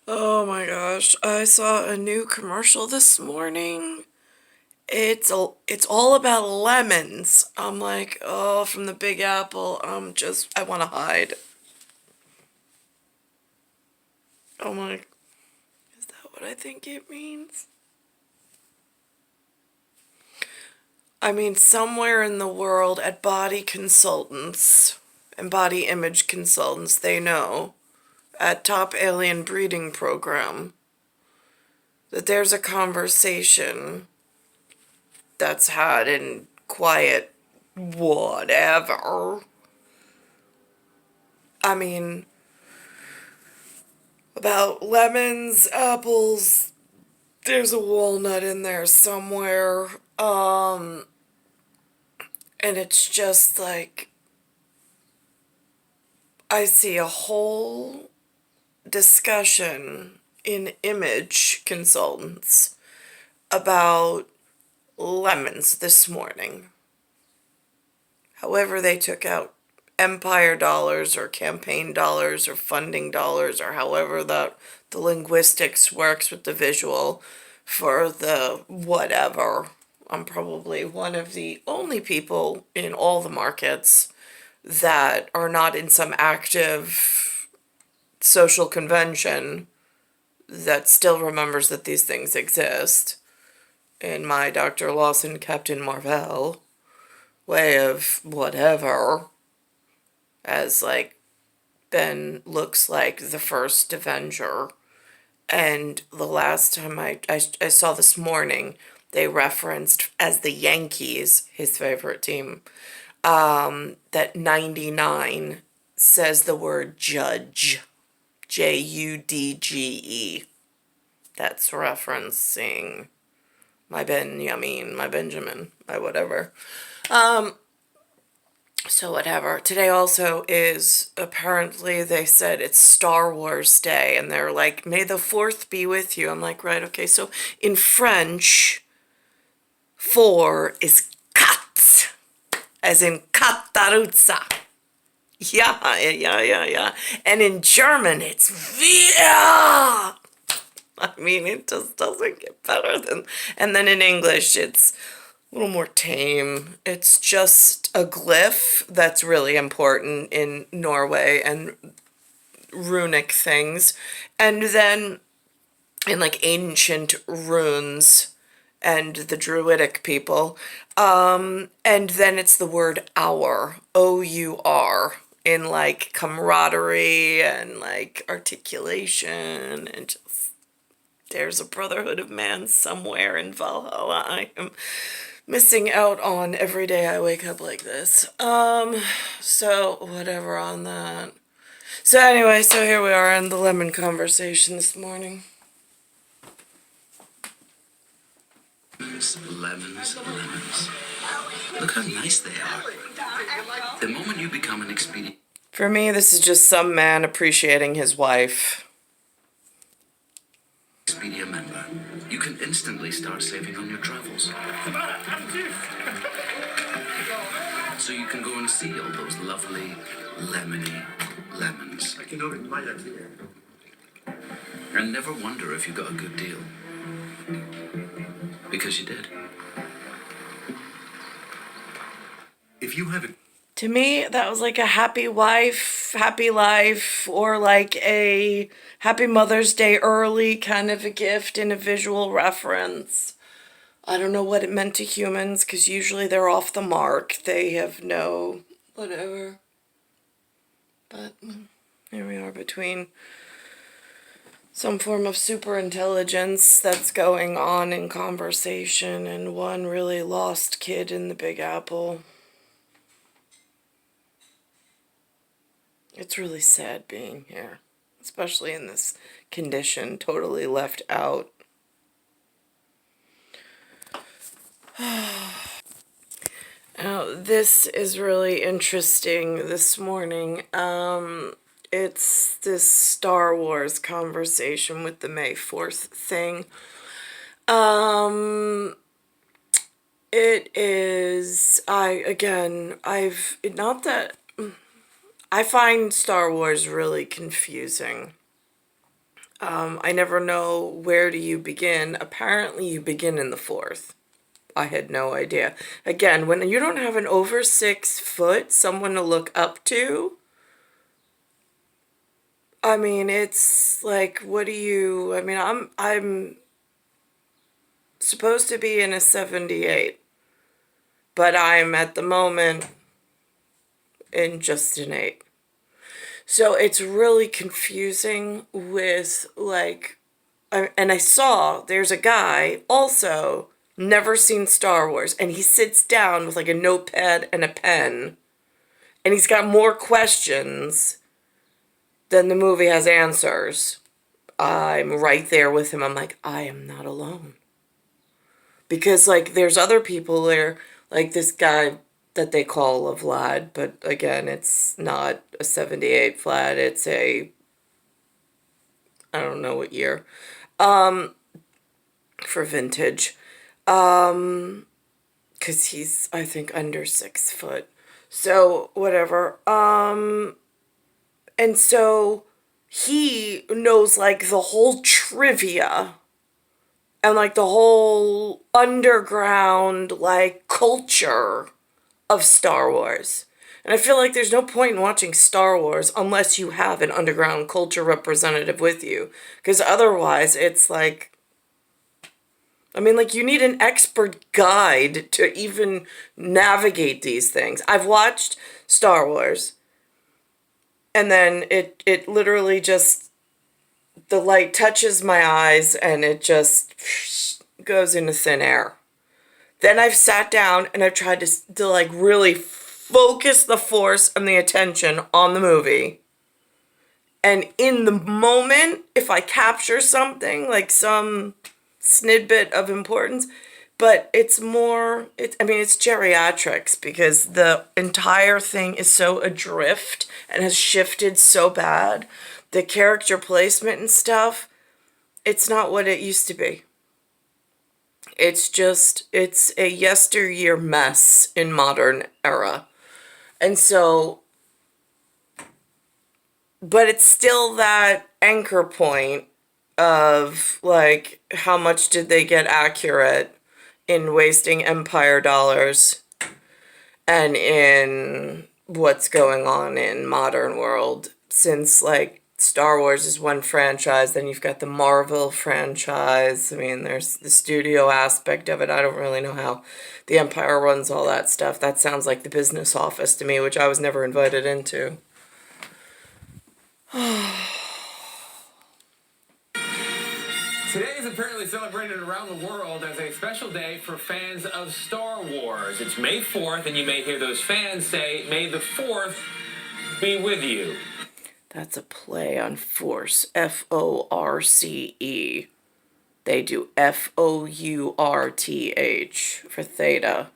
Oh my gosh, I saw a new commercial this morning. It's all about lemons. I'm like, oh, from the Big Apple. I want to hide. I'm like, is that what I think it means? I mean, somewhere in the world at body consultants and body image consultants, they know at Top Alien Breeding Program that there's a conversation that's had in quiet whatever. I mean, about lemons, apples, there's a walnut in there somewhere. And it's just like I see a whole discussion in image consultants about lemons this morning. However, they took out empire dollars or campaign dollars or funding dollars or however the linguistics works with the visual for the whatever. I'm probably one of the only people in all the markets that are not in some active social convention that still remembers that these things exist in my Dr. Lawson Captain Marvel way of whatever, as like Ben looks like the first Avenger. And the last time I saw this morning, they referenced as the Yankees, his favorite team, that 99 says the word judge. Judge. That's referencing my Benjamin, my Benjamin, my whatever. So whatever. Today also is, apparently they said it's Star Wars Day, and they're like, may the fourth be with you. I'm like, right, okay. So in French, four is cat, as in Cattaruzza. Yeah. And in German, it's wir. I mean, it just doesn't get better than. And then in English, it's a little more tame. It's just a glyph that's really important in Norway and runic things. And then in like ancient runes and the Druidic people. And then it's the word our, O-U-R, in like camaraderie and like articulation and just there's a brotherhood of man somewhere in Valhalla. I am missing out on every day I wake up like this. So whatever on that. So anyway, so here we are in the lemon conversation this morning. Lemons. Look how nice they are. The moment you become an expedient For me, this is just some man appreciating his wife. Expedia member, you can instantly start saving on your travels. So you can go and see all those lovely, lemony lemons. And never wonder if you got a good deal. Because you did. If you have a To me, that was like a happy wife, happy life, or like a happy Mother's Day early kind of a gift in a visual reference. I don't know what it meant to humans because usually they're off the mark. They have no whatever. But here we are between some form of super intelligence that's going on in conversation and one really lost kid in the Big Apple. It's really sad being here, especially in this condition, totally left out. Now, this is really interesting this morning. It's this Star Wars conversation with the May 4th thing. It is, not that, I find Star Wars really confusing. I never know where do you begin. Apparently, you begin in the fourth. I had no idea. Again, when you don't have an over 6 foot, someone to look up to, I mean, it's like, what do you, I mean, I'm supposed to be in a 78, but I'm at the moment in just an 8. So it's really confusing with like, and I saw there's a guy also never seen Star Wars, and he sits down with like a notepad and a pen, and he's got more questions than the movie has answers. I'm right there with him. I'm like, I am not alone. Because like there's other people there, like this guy that they call a Vlad, but again, it's not a 78 Vlad, it's a, I don't know what year, for vintage. Because he's, I think, under 6 foot. So, whatever. And so he knows like the whole trivia and like the whole underground like culture of Star Wars. And I feel like there's no point in watching Star Wars unless you have an underground culture representative with you. Because otherwise, it's like, I mean, like, you need an expert guide to even navigate these things. I've watched Star Wars, and then it literally just, the light touches my eyes, and it just goes into thin air. Then I've sat down, and I've tried to like, really focus the force and the attention on the movie. And in the moment, if I capture something, like some snidbit of importance, but it's more, I mean, it's geriatrics because the entire thing is so adrift and has shifted so bad. The character placement and stuff, it's not what it used to be. It's just, it's a yesteryear mess in modern era. And so, but it's still that anchor point of like how much did they get accurate in wasting Empire dollars and in what's going on in modern world, since like Star Wars is one franchise, then you've got the Marvel franchise. I mean, there's the studio aspect of it. I don't really know how the Empire runs all that stuff. That sounds like the business office to me, which I was never invited into. Today is apparently celebrated around the world as a special day for fans of Star Wars. It's May 4th, and you may hear those fans say, May the 4th be with you. That's a play on force. Force. They do Fourth for theta.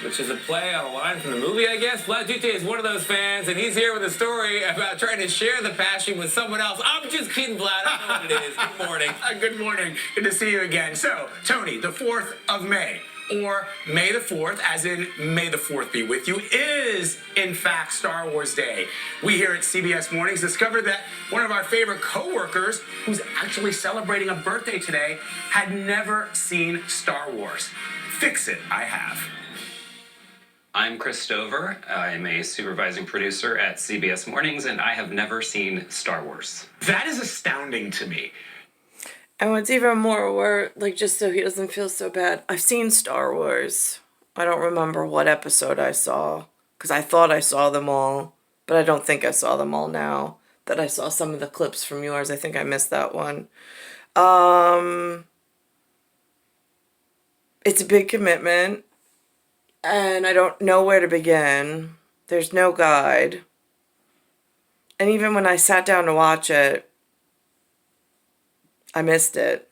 Which is a play on a line from the movie, I guess. Vlad Dutte is one of those fans, and he's here with a story about trying to share the passion with someone else. I'm just kidding, Vlad. I know what it is. Good morning. Good morning. Good to see you again. So, Tony, the 4th of May, or May the 4th, as in May the 4th be with you, is, in fact, Star Wars Day. We here at CBS Mornings discovered that one of our favorite coworkers, who's actually celebrating a birthday today, had never seen Star Wars. Fix it, I have. I'm Chris Stover. I'm a supervising producer at CBS Mornings, and I have never seen Star Wars. That is astounding to me. And what's even more, where, like, just so he doesn't feel so bad, I've seen Star Wars. I don't remember what episode I saw, because I thought I saw them all, but I don't think I saw them all now. That I saw some of the clips from yours. I think I missed that one. It's a big commitment, and I don't know where to begin. There's no guide. And even when I sat down to watch it, I missed it.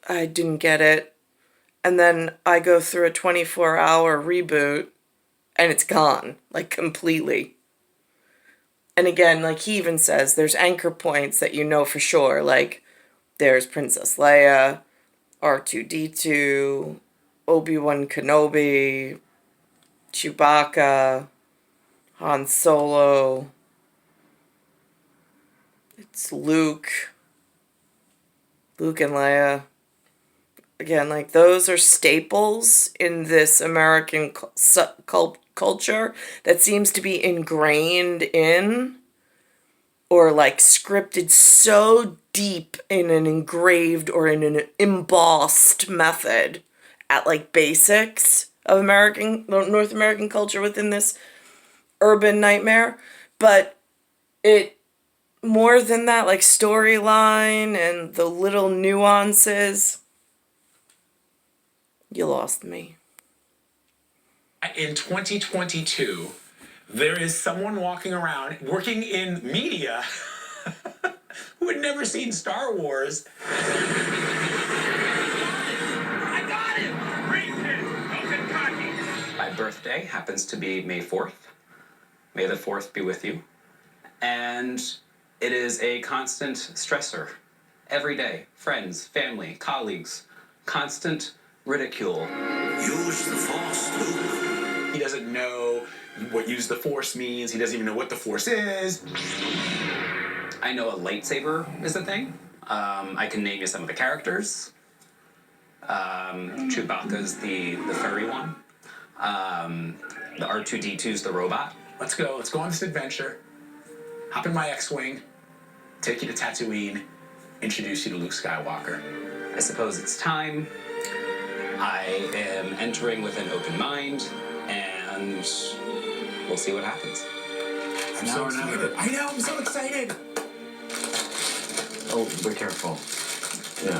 I didn't get it. And then I go through a 24-hour reboot, and it's gone, like, completely. And again, like he even says, there's anchor points that you know for sure. Like, there's Princess Leia, R2-D2, Obi-Wan Kenobi, Chewbacca, Han Solo. It's Luke and Leia. Again, like, those are staples in this American culture that seems to be ingrained in, or like scripted so deep in an engraved or in an embossed method at like basics of North American culture within this urban nightmare. But it, more than that, like storyline and the little nuances, you lost me. In 2022, there is someone walking around working in media who had never seen Star Wars. I got him! My birthday happens to be May 4th. May the 4th be with you. And it is a constant stressor. Every day, friends, family, colleagues, constant ridicule. Use the Force, Luke. He doesn't know what use the Force means. He doesn't even know what the Force is. I know a lightsaber is a thing. I can name you some of the characters. Chewbacca's the furry one. The R2-D2's the robot. Let's go on this adventure. Hop in my X-Wing, take you to Tatooine, introduce you to Luke Skywalker. I suppose it's time. I am entering with an open mind, and we'll see what happens. I'm so excited. I know, I'm so excited. Oh, be careful. Yeah.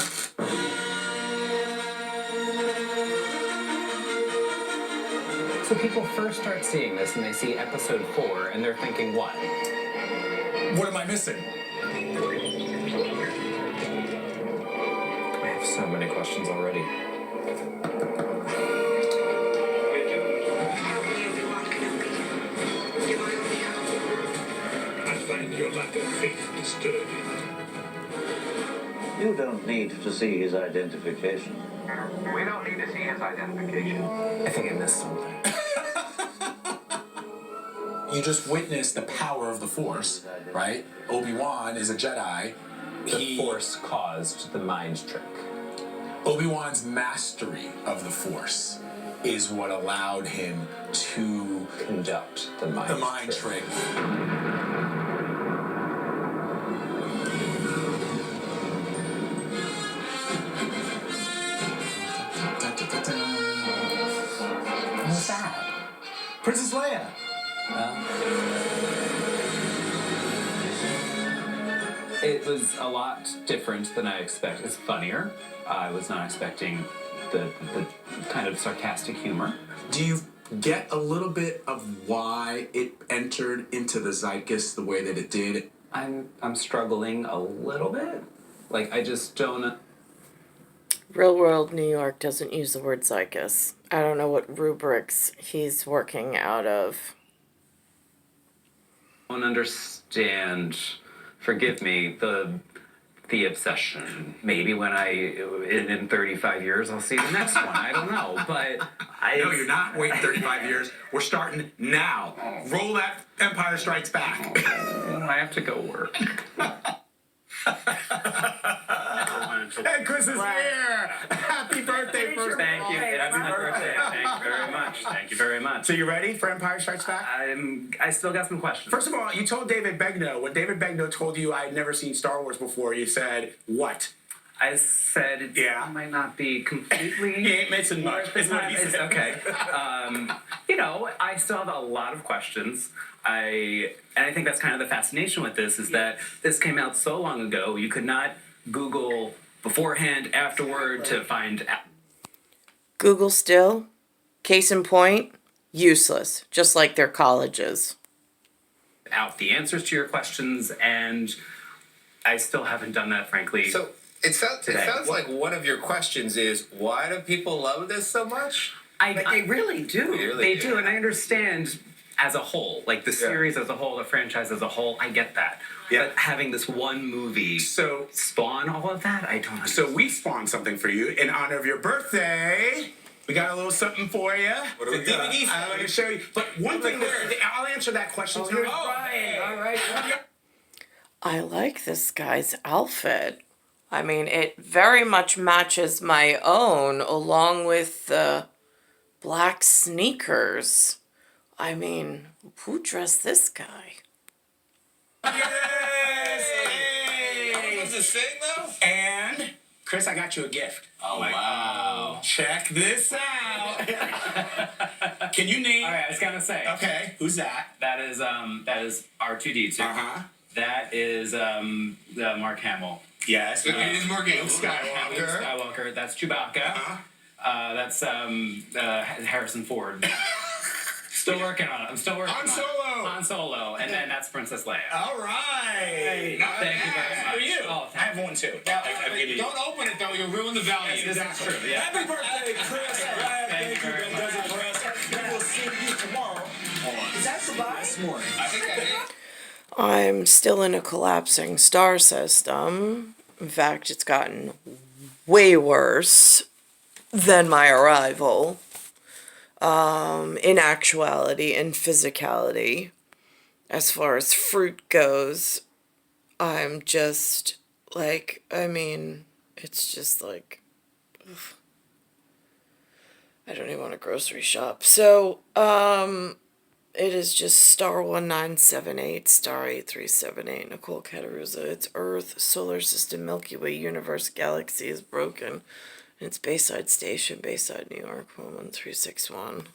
So people first start seeing this and they see episode 4 and they're thinking what? What am I missing? I have so many questions already. I find your lack of faith disturbing. You don't need to see his identification. We don't need to see his identification. I think I missed something. You just witnessed the power of the Force, right? Obi-Wan is a Jedi. The Force caused the mind trick. Obi-Wan's mastery of the Force is what allowed him to Conduct the mind trick. What's that? Princess Leia. It was a lot different than I expected. It's funnier. I was not expecting the kind of sarcastic humor. Do you get a little bit of why it entered into the zeitgeist the way that it did? I'm struggling a little bit. Like, I just don't. Real World New York doesn't use the word zeitgeist. I don't know what rubrics he's working out of. I don't understand. Forgive me, the obsession. Maybe when in 35 years I'll see the next one. I don't know, but No, you're not waiting 35 years. We're starting now. Roll that Empire Strikes Back. I have to go work. Hey, Chris is here. Happy birthday, first. Thank you. It's my birthday. Thank you very much. Thank you very much. So you ready for Empire Strikes Back? I still got some questions. First of all, you told David Begnaud, when David Begnaud told you I had never seen Star Wars before, you said, what? I said it might not be completely. He ain't missing much. It's what he said. Okay. I still have a lot of questions. And I think that's kind of the fascination with this is that this came out so long ago, you could not Google beforehand, afterward to find out. Google still, case in point, useless, just like their colleges. Out the answers to your questions, and I still haven't done that, frankly. So it sounds like one of your questions is, why do people love this so much? They really do. Really They do, and I understand as a whole, like the series as a whole, the franchise as a whole, I get that. Yeah. But having this one movie spawn all of that, I don't understand. So we spawned something for you in honor of your birthday. We got a little something for you. What do we got? DVD. I'm going to show you. But one thing, I'll answer that question. Brian. All right. I like this guy's outfit. I mean, it very much matches my own, along with the black sneakers. I mean, who dressed this guy? Yes! Hey! What's it sing though? And Chris, I got you a gift. Oh wow! Check this out. Can you name? All right, I was gonna say. Okay, who's that? That is R2D2. That is Mark Hamill. Yes. It is more game. Luke Skywalker. Skywalker. That's Chewbacca. That's Harrison Ford. Still working on it. I'm still working Han on it. Solo. Han Solo. And then that's Princess Leia. All right. Not Thank you bad. very much. For you. Oh, I have one too. I'll give you. Don't open it though. You'll ruin the value. This is true. Yeah. Happy birthday, Chris. Thank you very much. We will see you tomorrow. Is that goodbye? This morning. I think that is. I'm still in a collapsing star system. In fact, it's gotten way worse than my arrival. In actuality and physicality. As far as fruit goes, I'm just like, I mean, it's just like, ugh. I don't even want to grocery shop. So, it is just star 1978, star 8378, Nicole Cattaruzza. It's Earth, solar system, Milky Way, universe, galaxy is broken. And it's Bayside Station, Bayside, New York, 11361.